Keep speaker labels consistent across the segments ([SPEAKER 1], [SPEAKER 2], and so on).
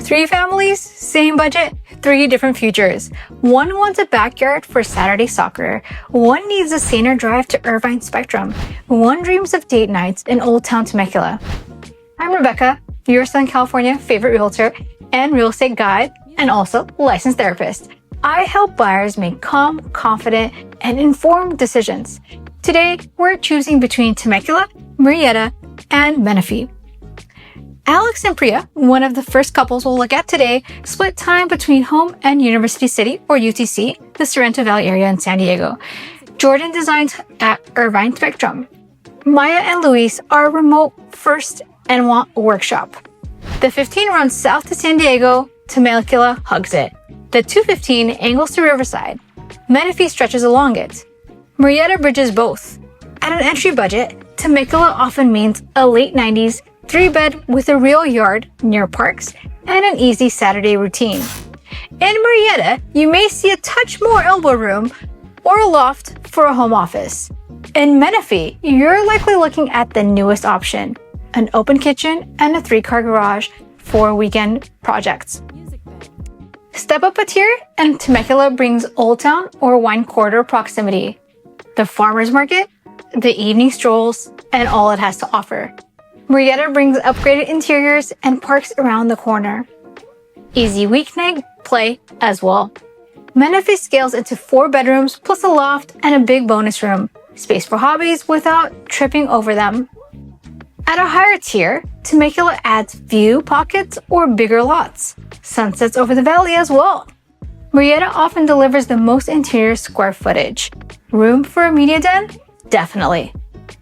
[SPEAKER 1] Three families, same budget, three different futures. One wants a backyard for Saturday soccer. One needs a scenic drive to Irvine Spectrum. One dreams of date nights in Old Town Temecula. I'm Rebecca, your Southern California favorite realtor and real estate guide, and also licensed therapist. I help buyers make calm, confident, and informed decisions. Today, we're choosing between Temecula, Murrieta, and Menifee. Alex and Priya, one of the first couples we'll look at today, split time between home and University City, or UTC, the Sorrento Valley area in San Diego. Jordan designs at Irvine Spectrum. Maya and Luis are remote first and want a workshop. The 15 runs south to San Diego, Temecula hugs it. The 215 angles to Riverside. Menifee stretches along it. Murrieta bridges both. At an entry budget, Temecula often means a late 90s 3-bed with a real yard near parks and an easy Saturday routine. In Murrieta, you may see a touch more elbow room or a loft for a home office. In Menifee, you're likely looking at the newest option, an open kitchen and a 3-car garage for weekend projects. Step up a tier and Temecula brings Old Town or Wine Corridor proximity, the farmers market, the evening strolls, and all it has to offer. Murrieta brings upgraded interiors and parks around the corner. Easy weeknight play as well. Menifee scales into 4 bedrooms plus a loft and a big bonus room, space for hobbies without tripping over them. At a higher tier, Temecula adds view pockets or bigger lots, sunsets over the valley as well. Murrieta often delivers the most interior square footage. Room for a media den? Definitely.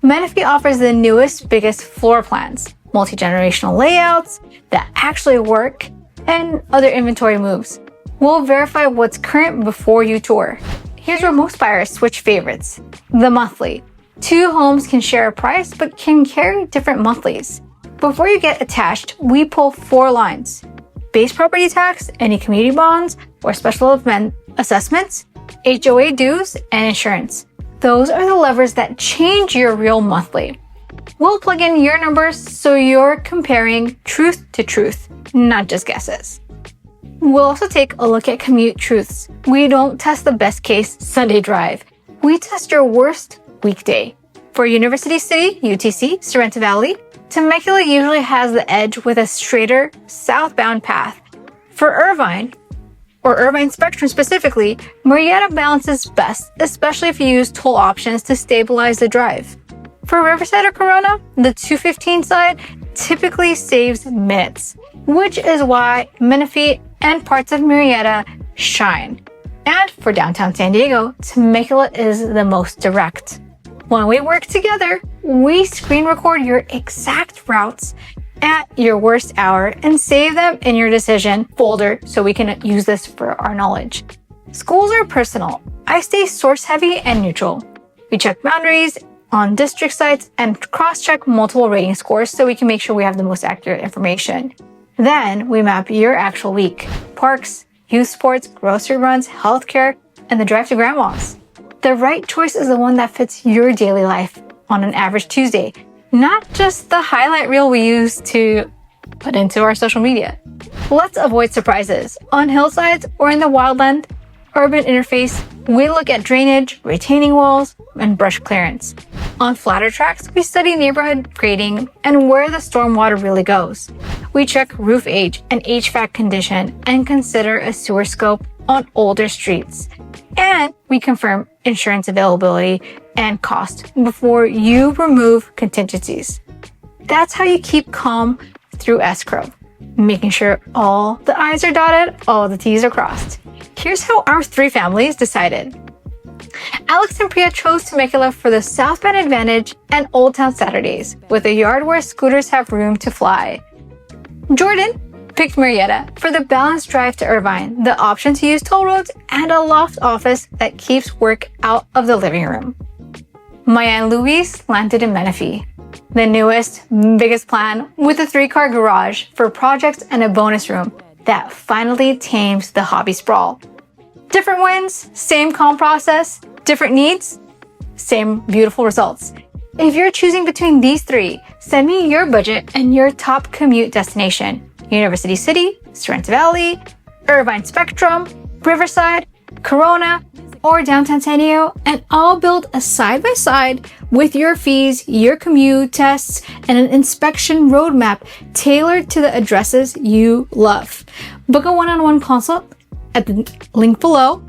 [SPEAKER 1] Menifee offers the newest, biggest floor plans, multi-generational layouts that actually work, and other inventory moves. We'll verify what's current before you tour. Here's where most buyers switch favorites. The monthly. 2 homes can share a price but can carry different monthlies. Before you get attached, we pull 4 lines. Base property tax, any community bonds, or special event assessments, HOA dues, and insurance. Those are the levers that change your real monthly. We'll plug in your numbers so you're comparing truth to truth, not just guesses. We'll also take a look at commute truths. We don't test the best case Sunday drive. We test your worst weekday. For University City, UTC, Sorrento Valley, Temecula usually has the edge with a straighter, southbound path. For Irvine, or Irvine Spectrum specifically, Murrieta balances best, especially if you use toll options to stabilize the drive. For Riverside or Corona, the 215 side typically saves minutes, which is why Menifee and parts of Murrieta shine. And for downtown San Diego, Temecula is the most direct. When we work together, we screen record your exact routes at your worst hour and save them in your decision folder so we can use this for our knowledge. Schools are personal. I stay source heavy and neutral. We check boundaries on district sites and cross-check multiple rating scores so we can make sure we have the most accurate information. Then we map your actual week. Parks, youth sports, grocery runs, healthcare, and the drive to grandma's. The right choice is the one that fits your daily life on an average Tuesday, not just the highlight reel we use to put into our social media. Let's avoid surprises. On hillsides or in the wildland, urban interface, we look at drainage, retaining walls, and brush clearance. On flatter tracks, we study neighborhood grading and where the stormwater really goes. We check roof age and HVAC condition and consider a sewer scope on older streets. And we confirm insurance availability and cost before you remove contingencies. That's how you keep calm through escrow, making sure all the I's are dotted, all the T's are crossed. Here's how our 3 families decided. Alex and Priya chose Temecula for the southbound advantage and Old Town Saturdays, with a yard where scooters have room to fly. Jordan picked Murrieta for the balanced drive to Irvine, the option to use toll roads, and a loft office that keeps work out of the living room. Maya and Luis landed in Menifee, the newest, biggest plan with a 3-car garage for projects and a bonus room that finally tames the hobby sprawl. Different wins, same calm process, different needs, same beautiful results. If you're choosing between these 3, send me your budget and your top commute destination. University City, Sorrento Valley, Irvine Spectrum, Riverside, Corona, or downtown San Diego, and I'll build a side-by-side with your fees, your commute tests, and an inspection roadmap tailored to the addresses you love. Book a one-on-one consult at the link below,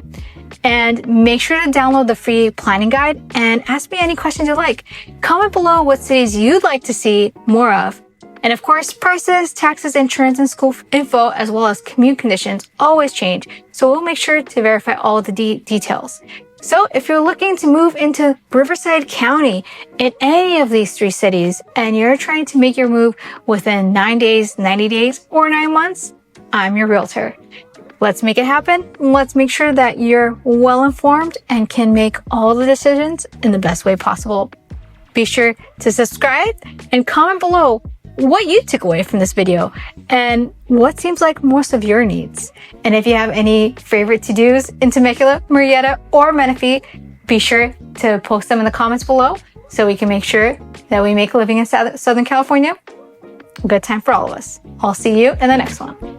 [SPEAKER 1] and make sure to download the free planning guide and ask me any questions you like. Comment below what cities you'd like to see more of. And of course, prices, taxes, insurance, and school info, as well as commute conditions always change. So we'll make sure to verify all the details. So if you're looking to move into Riverside County in any of these 3 cities, and you're trying to make your move within 9 days, 90 days, or 9 months, I'm your realtor. Let's make it happen. Let's make sure that you're well informed and can make all the decisions in the best way possible. Be sure to subscribe and comment below what you took away from this video and what seems like most of your needs. And if you have any favorite to-dos in Temecula, Murrieta, or Menifee, be sure to post them in the comments below so we can make sure that we make living in Southern California a good time for all of us. I'll see you in the next one.